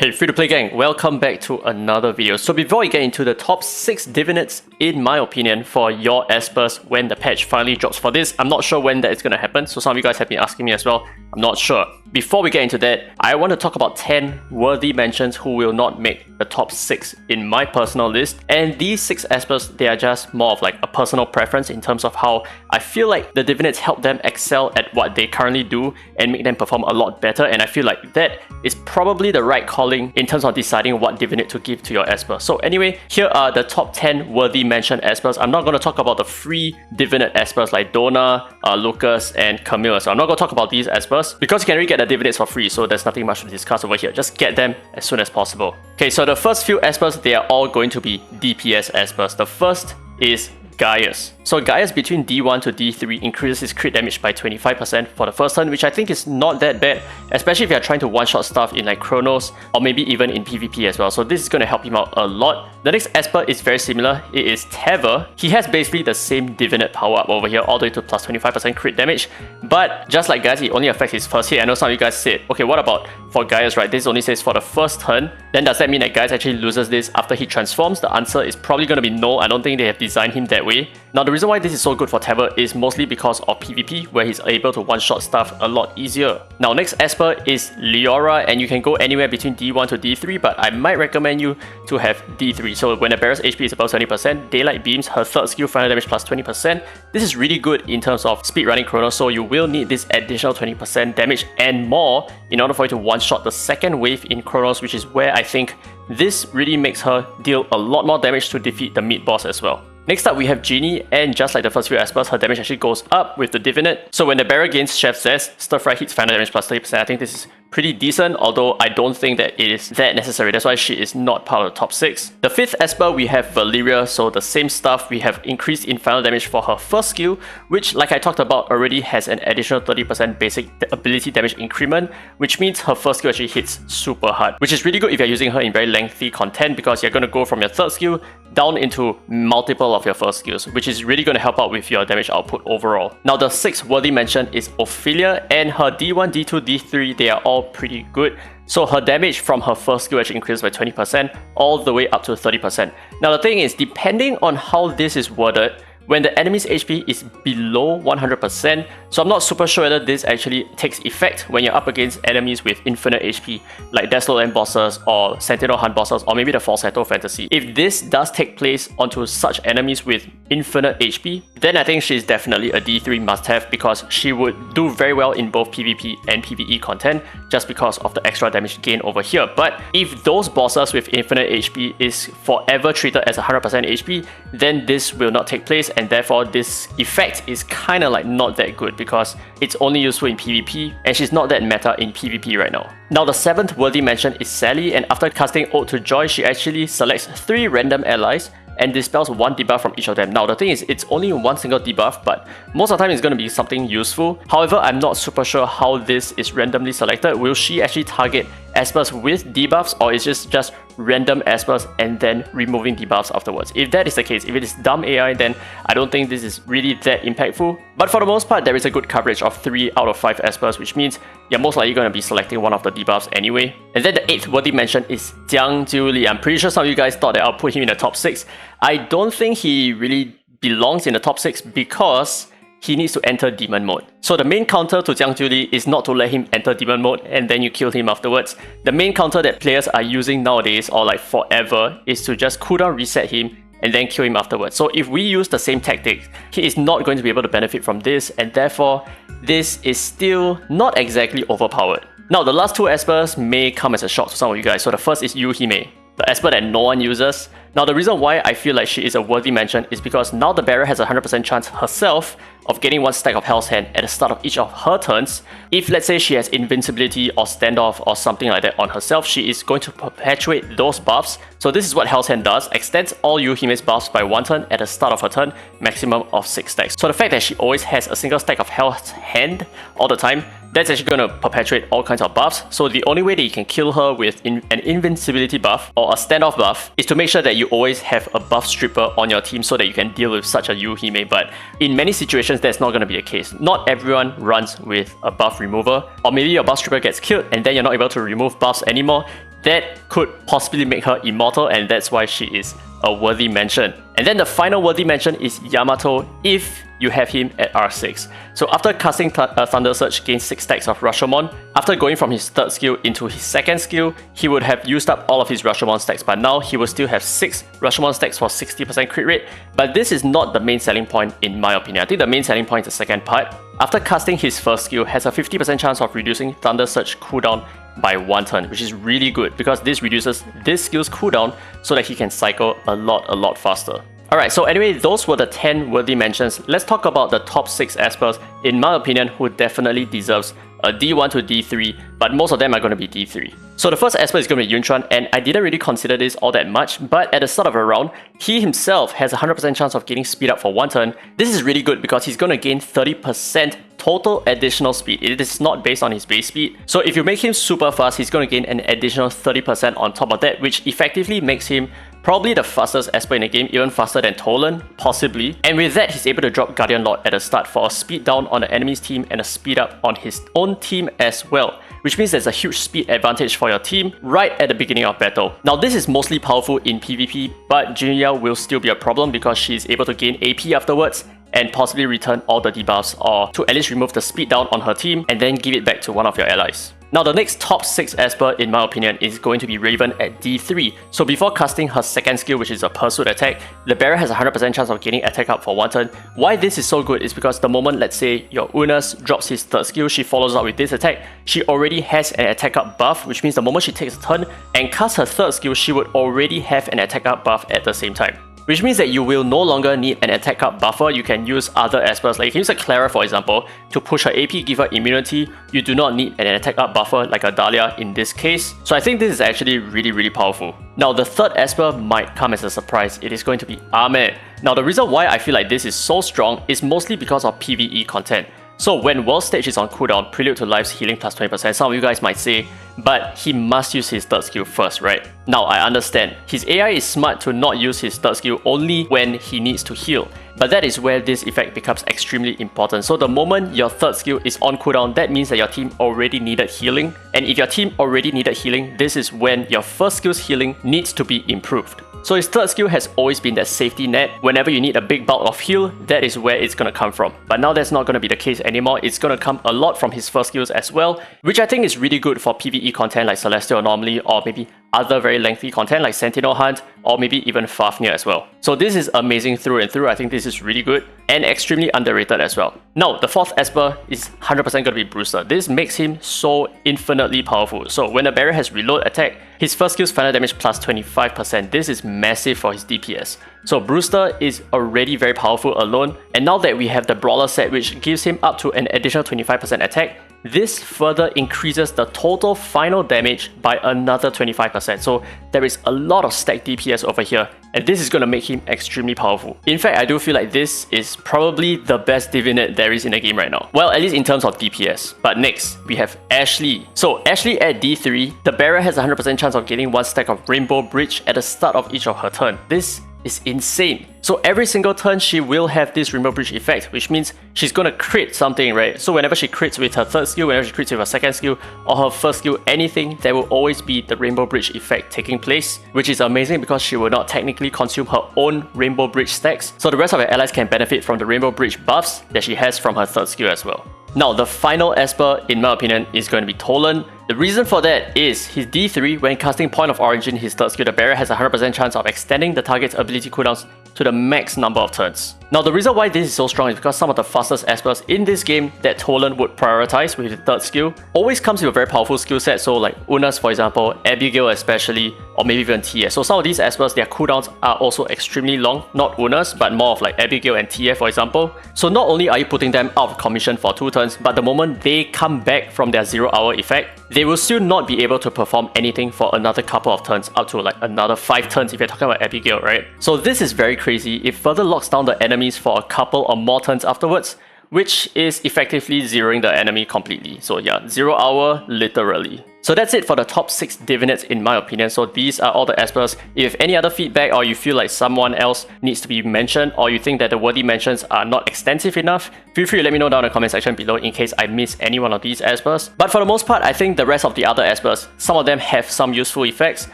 Hey free-to-play gang, welcome back to another video. So before we get into the top 6 Divinates, in my opinion, for your Espers when the patch finally drops for this, I'm not sure when that is going to happen, so some of you guys have been asking me as well, I'm not sure. Before we get into that, I want to talk about 10 worthy mentions who will not make the top 6 in my personal list. And these 6 Espers, they are just more of like a personal preference in terms of how I feel like the Divinates help them excel at what they currently do and make them perform a lot better. And I feel like that is probably the right calling in terms of deciding what Divinate to give to your Esper. So anyway, here are the top 10 worthy mention Espers. I'm not going to talk about the free Divinate Espers like Donna, Lucas, and Camille. So I'm not going to talk about these Espers because you can already get the Divinates for free, so there's nothing much to discuss over here. Just get them as soon as possible. Okay, so the first few Espers, they are all going to be DPS Espers. The first is Gaius. So Gaius between D1 to D3 increases his crit damage by 25% for the first turn, which I think is not that bad, especially if you're trying to one-shot stuff in like Chronos or maybe even in PvP as well. So this is going to help him out a lot. The next Esper is very similar. It is Tever. He has basically the same Divinate power up over here, all the way to plus 25% crit damage. But just like Gaius, it only affects his first hit. I know some of you guys said, okay, what about for Gaius, right? This only says for the first turn. Then does that mean that Gaius actually loses this after he transforms? The answer is probably going to be no. I don't think they have designed him that way. Now the reason why this is so good for Tever is mostly because of PvP, where he's able to one-shot stuff a lot easier. Now next Esper is Leora, and you can go anywhere between D1 to D3, but I might recommend you to have D3. So when the bearer's HP is above 70%, Daylight Beams, her third skill final damage plus 20%. This is really good in terms of speed running Chronos, so you will need this additional 20% damage and more in order for you to one-shot the second wave in Chronos, which is where I think this really makes her deal a lot more damage to defeat the mid boss as well. Next up, we have Genie, and just like the first few Espers, her damage actually goes up with the Divinate. So when the bearer gains Chef's Zest, Stir Fry hits final damage plus 30%. I think this is pretty decent, although I don't think that it is that necessary. That's why she is not part of the top 6. The fifth Esper, we have Valeria. So the same stuff, we have increased in final damage for her first skill, which like I talked about already has an additional 30% basic ability damage increment, which means her first skill actually hits super hard, which is really good if you're using her in very lengthy content because you're going to go from your third skill down into multiple of your first skills, which is really going to help out with your damage output overall. Now the sixth worthy mention is Ophelia, and her D1, D2, D3, they are all pretty good. So her damage from her first skill actually increases by 20% all the way up to 30%. Now the thing is, depending on how this is worded, when the enemy's HP is below 100%, so I'm not super sure whether this actually takes effect when you're up against enemies with infinite HP, like Desolate End bosses or Sentinel Hunt bosses, or maybe the Falsetto Fantasy. If this does take place onto such enemies with infinite HP, then I think she's definitely a D3 must-have because she would do very well in both PvP and PvE content just because of the extra damage gain over here. But if those bosses with infinite HP is forever treated as 100% HP, then this will not take place, and therefore this effect is kind of like not that good because it's only useful in PvP and she's not that meta in PvP right now. Now the seventh worthy mention is Sally, and after casting Ode to Joy, she actually selects 3 random allies and dispels 1 debuff from each of them. Now the thing is, it's only one single debuff, but most of the time it's going to be something useful. However, I'm not super sure how this is randomly selected. Will she actually target Espers with debuffs, or is it just random Espers and then removing debuffs afterwards? If that is the case, if it is dumb AI, then I don't think this is really that impactful. But for the most part, there is a good coverage of 3 out of 5 Espers, which means you're most likely going to be selecting one of the debuffs anyway. And then the 8th worthy mention is Jiang Jiuli. I'm pretty sure some of you guys thought that I'll put him in the top 6. I don't think he really belongs in the top 6 because he needs to enter demon mode. So the main counter to Jiang Jiuli is not to let him enter demon mode and then you kill him afterwards. The main counter that players are using nowadays, or like forever, is to just cooldown reset him and then kill him afterwards. So if we use the same tactics, he is not going to be able to benefit from this, and therefore this is still not exactly overpowered. Now the last 2 Espers may come as a shock to some of you guys. So the first is Yuhime, the Esper that no one uses. Now the reason why I feel like she is a worthy mention is because now the bearer has a 100% chance herself of getting 1 stack of Hell's Hand at the start of each of her turns. If let's say she has invincibility or standoff or something like that on herself, she is going to perpetuate those buffs. So this is what Hell's Hand does: extends all Yuhime's buffs by 1 turn at the start of her turn, maximum of 6 stacks. So the fact that she always has a single stack of Hell's Hand all the time, that's actually going to perpetuate all kinds of buffs. So the only way that you can kill her with an invincibility buff or a standoff buff is to make sure that you always have a buff stripper on your team so that you can deal with such a Yuhime. But in many situations, that's not going to be the case. Not everyone runs with a buff remover, or maybe your buff stripper gets killed and then you're not able to remove buffs anymore. that could possibly make her immortal, and that's why she is a worthy mention. And then the final worthy mention is Yamato if you have him at R6. So after casting Thunder Surge, gains 6 stacks of Rashomon. After going from his third skill into his second skill, he would have used up all of his Rashomon stacks, but now he will still have 6 Rashomon stacks for 60% crit rate. But this is not the main selling point in my opinion. I think the main selling point is the second part. After casting his first skill, has a 50% chance of reducing Thunder Surge cooldown by 1 turn, which is really good because this reduces this skill's cooldown so that he can cycle a lot faster. Alright, so anyway, those were the 10 worthy mentions. Let's talk about the top 6 Espers, in my opinion, who definitely deserves a D1 to D3, but most of them are going to be D3. So the first Esper is going to be Yuntran, and I didn't really consider this all that much, but at the start of a round, he himself has a 100% chance of getting speed up for 1 turn. This is really good because he's going to gain 30% total additional speed. It is not based on his base speed. So if you make him super fast, he's going to gain an additional 30% on top of that, which effectively makes him probably the fastest Esper in the game, even faster than Tolan, possibly. And with that, he's able to drop Guardian Lord at the start for a speed down on the enemy's team and a speed up on his own team as well, which means there's a huge speed advantage for your team right at the beginning of battle. Now this is mostly powerful in PvP, but Junya will still be a problem because she's able to gain AP afterwards and possibly return all the debuffs, or to at least remove the speed down on her team and then give it back to one of your allies. Now the next top 6 Esper, in my opinion, is going to be Raven at D3. So before casting her second skill, which is a Pursuit attack, the bearer has a 100% chance of gaining attack up for 1 turn. Why this is so good is because the moment, let's say, your Unas drops his third skill, she follows up with this attack, she already has an attack up buff, which means the moment she takes a turn and casts her third skill, she would already have an attack up buff at the same time. Which means that you will no longer need an attack up buffer. You can use other Espers, like you can use a Clara for example, to push her AP, give her immunity. You do not need an attack up buffer like a Dahlia in this case. So I think this is actually really powerful. Now the third Esper might come as a surprise. It is going to be Ahmed. Now the reason why I feel like this is so strong is mostly because of PvE content. So when World Stage is on cooldown, Prelude to Life's healing plus 20%, some of you guys might say, but he must use his third skill first, right? Now I understand, his AI is smart to not use his third skill only when he needs to heal. But that is where this effect becomes extremely important. So the moment your third skill is on cooldown, that means that your team already needed healing. And if your team already needed healing, this is when your first skill's healing needs to be improved. So his third skill has always been that safety net. Whenever you need a big bulk of heal, that is where it's gonna come from. But now that's not gonna be the case anymore. It's gonna come a lot from his first skills as well, which I think is really good for PvE content like Celestial Anomaly, or maybe other very lengthy content like Sentinel Hunt, or maybe even Fafnir as well. So this is amazing through and through. I think this is really good and extremely underrated as well. Now the fourth Esper is 100% gonna be Brewster. This makes him so infinitely powerful. So when the barrier has reload attack, his first skill's final damage plus 25%. This is massive for his DPS. So Brewster is already very powerful alone, and now that we have the Brawler set, which gives him up to an additional 25% attack, this further increases the total final damage by another 25%. So there is a lot of stacked DPS over here, and this is going to make him extremely powerful. In fact, I do feel like this is probably the best Divinate there is in the game right now. Well, at least in terms of DPS. But next, we have Ashley. So Ashley at D3, the bearer has a 100% chance of getting 1 stack of Rainbow Bridge at the start of each of her turn. This is insane. So every single turn she will have this Rainbow Bridge effect, which means she's gonna crit something, right? So whenever she crits with her third skill, whenever she crits with her second skill, or her first skill, anything, there will always be the Rainbow Bridge effect taking place, which is amazing because she will not technically consume her own Rainbow Bridge stacks, so the rest of her allies can benefit from the Rainbow Bridge buffs that she has from her third skill as well. Now the final Esper, in my opinion, is going to be Tolan. The reason for that is his D3, when casting Point of Origin, his third skill, the barrier has a 100% chance of extending the target's ability cooldowns to the max number of turns. Now the reason why this is so strong is because some of the fastest Espers in this game that Tolan would prioritize with his third skill always comes with a very powerful skill set, so like Unas for example, Abigail especially, or maybe even TF. So some of these Espers, their cooldowns are also extremely long, not Unas, but more of like Abigail and TF for example. So not only are you putting them out of commission for 2 turns, but the moment they come back from their 0-hour effect, they will still not be able to perform anything for another couple of turns, up to like another 5 turns if you're talking about Abigail, right? So this is very crazy. It further locks down the enemies for a couple or more turns afterwards, which is effectively zeroing the enemy completely. So yeah, 0 hour literally. So that's it for the top 6 Divinates in my opinion. So these are all the espers. If you have any other feedback or you feel like someone else needs to be mentioned or you think that the worthy mentions are not extensive enough, feel free to let me know down in the comment section below in case I miss any one of these espers. But for the most part, I think the rest of the other espers, some of them have some useful effects,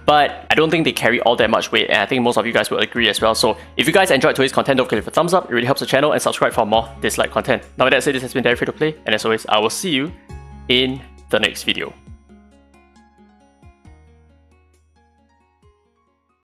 but I don't think they carry all that much weight, and I think most of you guys will agree as well. So if you guys enjoyed today's content, don't forget to leave a thumbs up, it really helps the channel, and subscribe for more Dislyte content. Now with that said, this has been Derek Free to Play, and as always, I will see you in the next video.